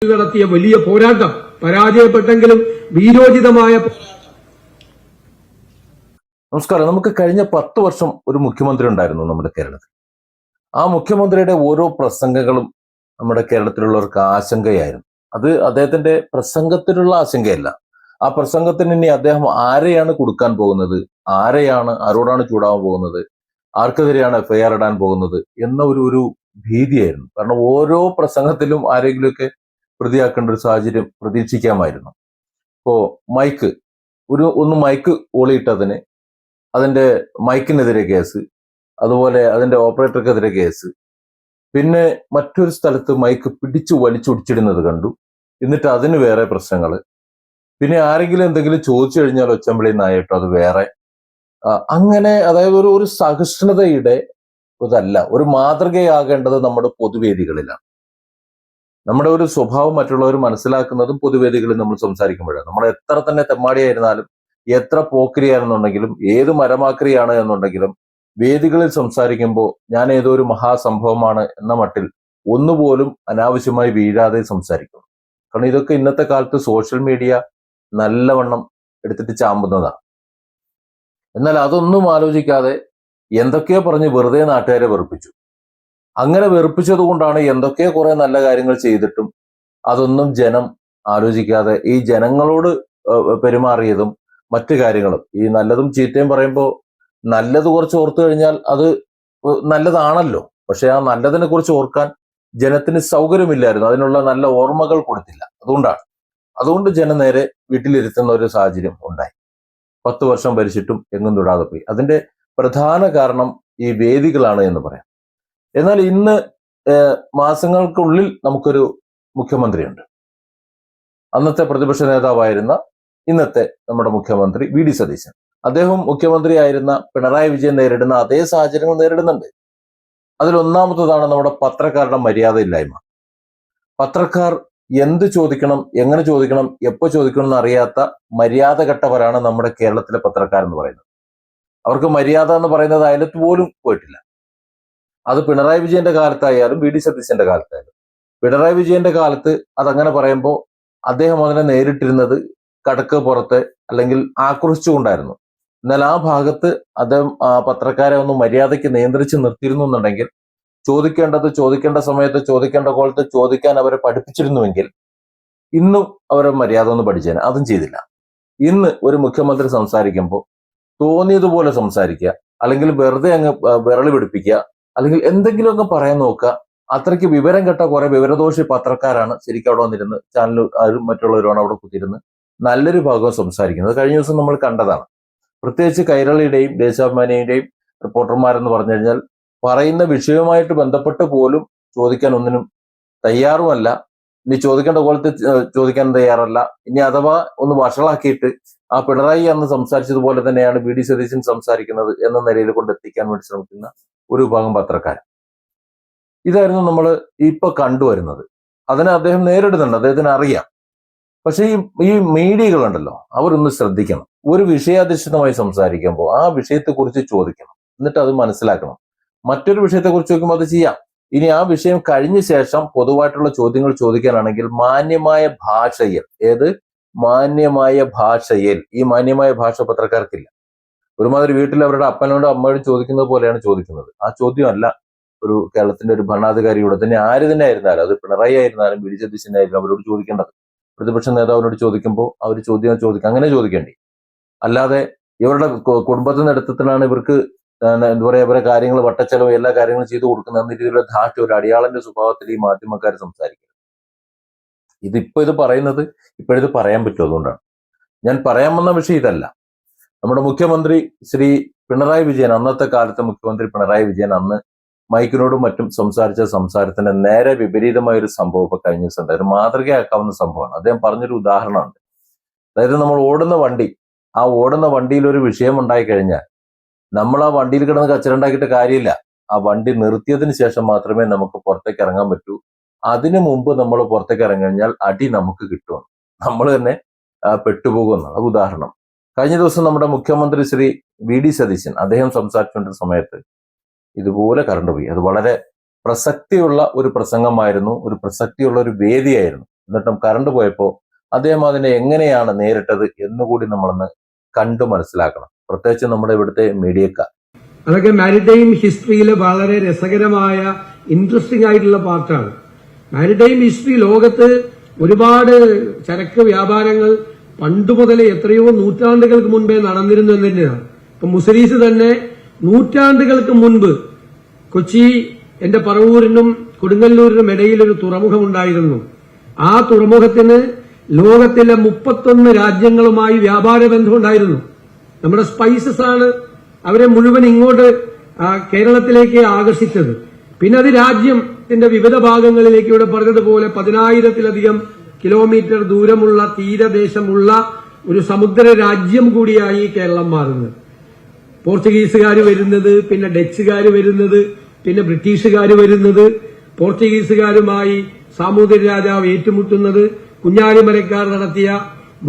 നടത്തിയ വലിയ പോരാട്ടം പരാജയപ്പെട്ടെങ്കിലും വീരോചിതമായ നമസ്കാരം. നമുക്ക് കഴിഞ്ഞ 10 വർഷം ഒരു മുഖ്യമന്ത്രി ഉണ്ടായിരുന്നു നമ്മുടെ കേരളത്തിൽ. ആ മുഖ്യമന്ത്രിയുടെ ഓരോ പ്രസംഗങ്ങളും നമ്മുടെ കേരളത്തിലുള്ളവർക്ക് ആശങ്കയായിരുന്നു. അത് അദ്ദേഹത്തിന്റെ പ്രസംഗത്തിലുള്ള ആശങ്കയല്ല. ആ പ്രസംഗത്തിന് ഇനി അദ്ദേഹം ആരെയാണ് കൊടുക്കാൻ പോകുന്നത്, ആരോടാണ് ചൂടാവാൻ പോകുന്നത്, ആർക്കെതിരെയാണ് എഫ്ഐആർ ഇടാൻ പോകുന്നത് എന്ന ഒരു ഭീതിയായിരുന്നു. കാരണം ഓരോ പ്രസംഗത്തിലും ആരെങ്കിലുമൊക്കെ പ്രതിയാക്കേണ്ട ഒരു സാഹചര്യം പ്രതീക്ഷിക്കാമായിരുന്നു. ഇപ്പോ മൈക്ക് ഓളിയിട്ടതിന് അതിന്റെ മൈക്കിനെതിരെ കേസ്, അതുപോലെ അതിന്റെ ഓപ്പറേറ്റർക്കെതിരെ കേസ്, പിന്നെ മറ്റൊരു സ്ഥലത്ത് മൈക്ക് പിടിച്ചു വലിച്ചൊടിച്ചിടുന്നത് കണ്ടു. എന്നിട്ട് അതിന് വേറെ പ്രശ്നങ്ങൾ, പിന്നെ ആരെങ്കിലും എന്തെങ്കിലും ചോദിച്ചു കഴിഞ്ഞാൽ ഒച്ചമ്പിളി നായിട്ടോ അത് വേറെ. അങ്ങനെ അതായത് ഒരു സഹിഷ്ണുതയുടെ ഇതല്ല, ഒരു മാതൃകയാകേണ്ടത് നമ്മുടെ പൊതുവേദികളിലാണ്. നമ്മുടെ ഒരു സ്വഭാവം മറ്റുള്ളവർ മനസ്സിലാക്കുന്നതും പൊതുവേദികളിൽ നമ്മൾ സംസാരിക്കുമ്പോഴാണ്. നമ്മൾ എത്ര തന്നെ തെമ്മാടിയായിരുന്നാലും, എത്ര പോക്കരിയാണെന്നുണ്ടെങ്കിലും, ഏത് മരമാക്രിയാണ് എന്നുണ്ടെങ്കിലും, വേദികളിൽ സംസാരിക്കുമ്പോൾ ഞാൻ ഏതോ ഒരു മഹാസംഭവമാണ് എന്ന മട്ടിൽ ഒന്നുപോലും അനാവശ്യമായി വീഴാതെ സംസാരിക്കും. കാരണം ഇതൊക്കെ ഇന്നത്തെ കാലത്ത് സോഷ്യൽ മീഡിയ നല്ലവണ്ണം എടുത്തിട്ട് ചാമ്പുന്നതാണ്. എന്നാൽ അതൊന്നും ആലോചിക്കാതെ എന്തൊക്കെയോ പറഞ്ഞ് വെറുതെ നാട്ടുകാരെ വെറുപ്പിച്ചു. അങ്ങനെ വെറുപ്പിച്ചത് കൊണ്ടാണ് എന്തൊക്കെയോ കുറെ നല്ല കാര്യങ്ങൾ ചെയ്തിട്ടും അതൊന്നും ജനം ആലോചിക്കാതെ ഈ ജനങ്ങളോട് പെരുമാറിയതും മറ്റു കാര്യങ്ങളും. ഈ നല്ലതും ചീത്തയും പറയുമ്പോൾ നല്ലത് കുറച്ച് ഓർത്തു കഴിഞ്ഞാൽ അത് നല്ലതാണല്ലോ, പക്ഷെ ആ നല്ലതിനെ കുറിച്ച് ഓർക്കാൻ ജനത്തിന് സൗകര്യമില്ലായിരുന്നു, അതിനുള്ള നല്ല ഓർമ്മകൾ കൊടുത്തില്ല. അതുകൊണ്ട് ജനം നേരെ വീട്ടിലിരുത്തുന്ന ഒരു സാഹചര്യം ഉണ്ടായി. 10 വർഷം ഭരിച്ചിട്ടും എങ്ങും തൊടാതെ പോയി. അതിന്റെ പ്രധാന കാരണം ഈ വേദികളാണ് എന്ന് പറയാം. എന്നാൽ ഇന്ന് മാസങ്ങൾക്കുള്ളിൽ നമുക്കൊരു മുഖ്യമന്ത്രിയുണ്ട്. അന്നത്തെ പ്രതിപക്ഷ നേതാവായിരുന്ന ഇന്നത്തെ നമ്മുടെ മുഖ്യമന്ത്രി വി.ഡി. സതീശൻ. അദ്ദേഹം മുഖ്യമന്ത്രിയായിരുന്ന പിണറായി വിജയൻ നേരിടുന്ന അതേ സാഹചര്യങ്ങൾ നേരിടുന്നുണ്ട്. അതിലൊന്നാമത്തതാണ് നമ്മുടെ പത്രക്കാരുടെ മര്യാദയില്ലായ്മ. പത്രക്കാർ എന്ത് ചോദിക്കണം, എങ്ങനെ ചോദിക്കണം, എപ്പോൾ ചോദിക്കണം എന്ന് അറിയാത്ത മര്യാദ കെട്ടവരാണ് നമ്മുടെ കേരളത്തിലെ പത്രക്കാരെന്ന് പറയുന്നത്. അവർക്ക് മര്യാദ എന്ന് പറയുന്നത് അയലത്ത് പോലും പോയിട്ടില്ല. അത് പിണറായി വിജയന്റെ കാലത്തായാലും വി.ഡി. സതീശന്റെ കാലത്തായാലും. പിണറായി വിജയന്റെ കാലത്ത് അതങ്ങനെ പറയുമ്പോൾ അദ്ദേഹം അതിനെ നേരിട്ടിരുന്നത് കടക്ക് പുറത്ത് അല്ലെങ്കിൽ ആക്രോശിച്ചുകൊണ്ടായിരുന്നു. എന്നാൽ ആ ഭാഗത്ത് അദ്ദേഹം പത്രക്കാരെ ഒന്ന് മര്യാദയ്ക്ക് നിയന്ത്രിച്ച് നിർത്തിയിരുന്നു എന്നുണ്ടെങ്കിൽ, ചോദിക്കേണ്ട സമയത്ത് ചോദിക്കേണ്ട കോലത്ത് ചോദിക്കാൻ അവരെ പഠിപ്പിച്ചിരുന്നുവെങ്കിൽ ഇന്നും അവരെ മര്യാദ ഒന്ന് പഠിച്ചേനെ. അതും ചെയ്തില്ല. ഇന്ന് ഒരു മുഖ്യമന്ത്രി സംസാരിക്കുമ്പോൾ തോന്നിയതുപോലെ സംസാരിക്കുക, അല്ലെങ്കിൽ വെറുതെ അങ്ങ് വിരളി പിടിപ്പിക്കുക, അല്ലെങ്കിൽ എന്തെങ്കിലുമൊക്കെ പറയാൻ നോക്കുക. അത്രയ്ക്ക് വിവരം കെട്ട കുറെ വിവരദോഷി പത്രക്കാരാണ് ശരിക്കും അവിടെ വന്നിരുന്ന് ചാനൽ മറ്റുള്ളവരുമാണ് അവിടെ കുത്തിയിരുന്ന് നല്ലൊരു ഭാഗം സംസാരിക്കുന്നത്. കഴിഞ്ഞ ദിവസം നമ്മൾ കണ്ടതാണ്. പ്രത്യേകിച്ച് കൈരളിയുടെയും ദേശാഭിമാനിയുടെയും റിപ്പോർട്ടർമാരെന്ന് പറഞ്ഞു കഴിഞ്ഞാൽ പറയുന്ന വിഷയവുമായിട്ട് ബന്ധപ്പെട്ട് പോലും ചോദിക്കാൻ ഒന്നിനും തയ്യാറുമല്ല. ഇനി ചോദിക്കേണ്ട പോലത്തെ ചോദിക്കാൻ തയ്യാറല്ല. ഇനി അഥവാ ഒന്ന് വഷളാക്കിയിട്ട് ആ പിണറായി അന്ന് സംസാരിച്ചതുപോലെ തന്നെയാണ് വി.ഡി. സതീശൻ സംസാരിക്കുന്നത് എന്ന നിലയിൽ കൊണ്ടെത്തിക്കാൻ വേണ്ടി ശ്രമിക്കുന്ന ഒരു വിഭാഗം പത്രക്കാർ. ഇതായിരുന്നു നമ്മൾ ഇപ്പൊ കണ്ടുവരുന്നത്. അതിനെ അദ്ദേഹം നേരിടുന്നുണ്ട്, അദ്ദേഹത്തിന് അറിയാം. പക്ഷെ ഈ മീഡിയകളുണ്ടല്ലോ, അവരൊന്ന് ശ്രദ്ധിക്കണം. ഒരു വിഷയാധിഷ്ഠിതമായി സംസാരിക്കുമ്പോൾ ആ വിഷയത്തെക്കുറിച്ച് ചോദിക്കണം, എന്നിട്ട് അത് മനസ്സിലാക്കണം. മറ്റൊരു വിഷയത്തെക്കുറിച്ച് ചോദിക്കുമ്പോൾ അത് ചെയ്യാം. ഇനി ആ വിഷയം കഴിഞ്ഞ ശേഷം പൊതുവായിട്ടുള്ള ചോദ്യങ്ങൾ ചോദിക്കാനാണെങ്കിൽ മാന്യമായ ഭാഷയിൽ, ഈ മാന്യമായ ഭാഷ പത്രക്കാർക്കില്ല. ഒരുമാതിരി വീട്ടിൽ അവരുടെ അപ്പനോടും അമ്മയോടും ചോദിക്കുന്നത് പോലെയാണ് ചോദിക്കുന്നത്. ആ ചോദ്യമല്ല ഒരു കേരളത്തിന്റെ ഒരു ഭരണാധികാരിയോട് തന്നെ ആര് തന്നെ ആയിരുന്നാലും, അത് പിണറായി ആയിരുന്നാലും വി.ഡി. സതീശനായാലും അവരോട് ചോദിക്കേണ്ടത്. പ്രതിപക്ഷ നേതാവിനോട് ചോദിക്കുമ്പോൾ അവർ ചോദിക്കാം, അങ്ങനെ ചോദിക്കേണ്ടി. അല്ലാതെ ഇവരുടെ കുടുംബത്തിൽ നിന്ന് എടുത്തിട്ടാണ് ഇവർക്ക് എന്താ പറയാ, ഇവരെ കാര്യങ്ങൾ വട്ടച്ചെലവും എല്ലാ കാര്യങ്ങളും ചെയ്തു കൊടുക്കുന്നത് എന്ന രീതിയിലുള്ള ധാർഷ്ട്യ, ഒരു അടിയാളന്റെ സ്വഭാവത്തിൽ ഈ മാധ്യമക്കാർ സംസാരിക്കുന്നത്. ഇത് പറയുന്നത് ഇപ്പോഴിത് പറയാൻ പറ്റും. അതുകൊണ്ടാണ് ഞാൻ പറയാൻ വന്ന വിഷയം ഇതല്ല. നമ്മുടെ മുഖ്യമന്ത്രി ശ്രീ പിണറായി വിജയൻ, അന്നത്തെ കാലത്തെ മുഖ്യമന്ത്രി പിണറായി വിജയൻ അന്ന് മൈക്കിനോടും മറ്റും സംസാരിച്ച സംസാരത്തിന്റെ നേരെ വിപരീതമായ ഒരു സംഭവം ഇപ്പൊ കഴിഞ്ഞ ദിവസം ഉണ്ടായി. ഒരു മാതൃകയാക്കാവുന്ന സംഭവമാണ്. അദ്ദേഹം പറഞ്ഞൊരു ഉദാഹരണമുണ്ട്. അതായത് നമ്മൾ ഓടുന്ന വണ്ടിയിൽ ഒരു വിഷയം ഉണ്ടായി കഴിഞ്ഞാൽ നമ്മൾ ആ വണ്ടിയിൽ കിടന്ന് കച്ചറുണ്ടാക്കിയിട്ട് കാര്യമില്ല. ആ വണ്ടി നിർത്തിയതിന് ശേഷം മാത്രമേ നമുക്ക് പുറത്തേക്ക് ഇറങ്ങാൻ പറ്റൂ. അതിനു മുമ്പ് നമ്മൾ പുറത്തേക്ക് ഇറങ്ങി കഴിഞ്ഞാൽ അടി നമുക്ക് കിട്ടും, നമ്മൾ തന്നെ പെട്ടുപോകുമെന്നാണ് ഉദാഹരണം. കഴിഞ്ഞ ദിവസം നമ്മുടെ മുഖ്യമന്ത്രി ശ്രീ വി.ഡി. സതീശൻ അദ്ദേഹം സംസാരിച്ചുകൊണ്ടിരുന്ന സമയത്ത് ഇതുപോലെ കറണ്ട് പോയി. അത് വളരെ പ്രസക്തിയുള്ള ഒരു പ്രസംഗമായിരുന്നു, ഒരു പ്രസക്തിയുള്ള ഒരു വേദിയായിരുന്നു. എന്നിട്ടും കറണ്ട് പോയപ്പോൾ അദ്ദേഹം അതിനെ എങ്ങനെയാണ് നേരിട്ടത് എന്നുകൂടി നമ്മളൊന്ന് കണ്ടു മനസ്സിലാക്കണം, പ്രത്യേകിച്ച് നമ്മുടെ ഇവിടുത്തെ മീഡിയക്കാർ. അതൊക്കെ മാരിടൈം ഹിസ്റ്ററിയിലെ വളരെ രസകരമായ ഇൻട്രസ്റ്റിംഗ് ആയിട്ടുള്ള പാർട്ടാണ്. മാരിടൈം ഹിസ്റ്ററി ലോകത്ത് ഒരുപാട് ചരക്ക് വ്യാപാരങ്ങൾ പണ്ട് മുതലേ എത്രയോ നൂറ്റാണ്ടുകൾക്ക് മുൻപേ നടന്നിരുന്നു എന്ന് തന്നെയാണ്. ഇപ്പൊ മുസരീസ് തന്നെ നൂറ്റാണ്ടുകൾക്ക് മുൻപ് കൊച്ചി എന്റെ പറവൂരിനും കൊടുങ്ങല്ലൂരിനും ഇടയിൽ ഒരു തുറമുഖമുണ്ടായിരുന്നു. ആ തുറമുഖത്തിന് ലോകത്തിലെ 31 രാജ്യങ്ങളുമായി വ്യാപാര ബന്ധമുണ്ടായിരുന്നു. നമ്മുടെ സ്പൈസസ് ആണ് അവരെ മുഴുവൻ ഇങ്ങോട്ട് കേരളത്തിലേക്ക് ആകർഷിച്ചത്. പിന്നെ അത് രാജ്യത്തിന്റെ വിവിധ ഭാഗങ്ങളിലേക്ക് ഇവിടെ പറഞ്ഞതുപോലെ 10,000-ലധികം കിലോമീറ്റർ ദൂരമുള്ള തീരദേശമുള്ള ഒരു സമുദ്ര രാജ്യം കൂടിയായി കേരളം മാറുന്നത്. പോർച്ചുഗീസുകാർ വരുന്നത്, പിന്നെ ഡച്ചുകാർ വരുന്നത്, പിന്നെ ബ്രിട്ടീഷുകാർ വരുന്നത്, പോർച്ചുഗീസുകാരുമായി സാമൂതിരി രാജാവ് ഏറ്റുമുട്ടുന്നത്, കുഞ്ഞാലിമരക്കാർ നടത്തിയ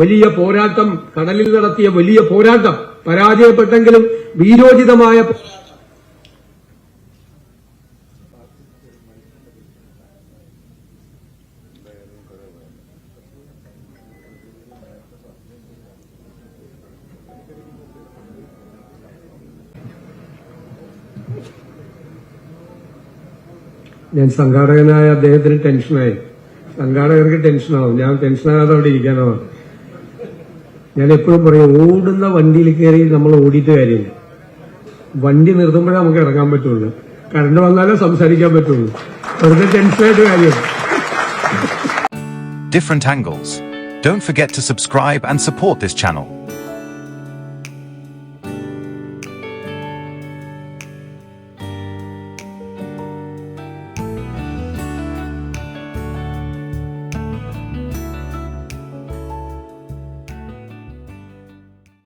വലിയ പോരാട്ടം, കടലിൽ നടത്തിയ വലിയ പോരാട്ടം, പരാജയപ്പെട്ടെങ്കിലും വീരോചിതമായ ഞാൻ സംഘാടകനായ അദ്ദേഹത്തിന് ടെൻഷനായി. സംഘാടകർക്ക് ടെൻഷനാവും, ഞാൻ ടെൻഷനാകാതെ അവിടെ ഇരിക്കാനാവും. ഞാൻ എപ്പോഴും പറയും, ഓടുന്ന വണ്ടിയിൽ കയറി നമ്മൾ ഓടിയിട്ട് കാര്യമില്ല. വണ്ടി നിർത്തുമ്പോഴേ നമുക്ക് ഇറങ്ങാൻ പറ്റുള്ളൂ. കറണ്ട് വന്നാലേ സംസാരിക്കാൻ പറ്റുള്ളൂ. വെറുതെ ടെൻഷനായിട്ട് കാര്യമില്ല. Different angles. Don't forget to subscribe and support this channel.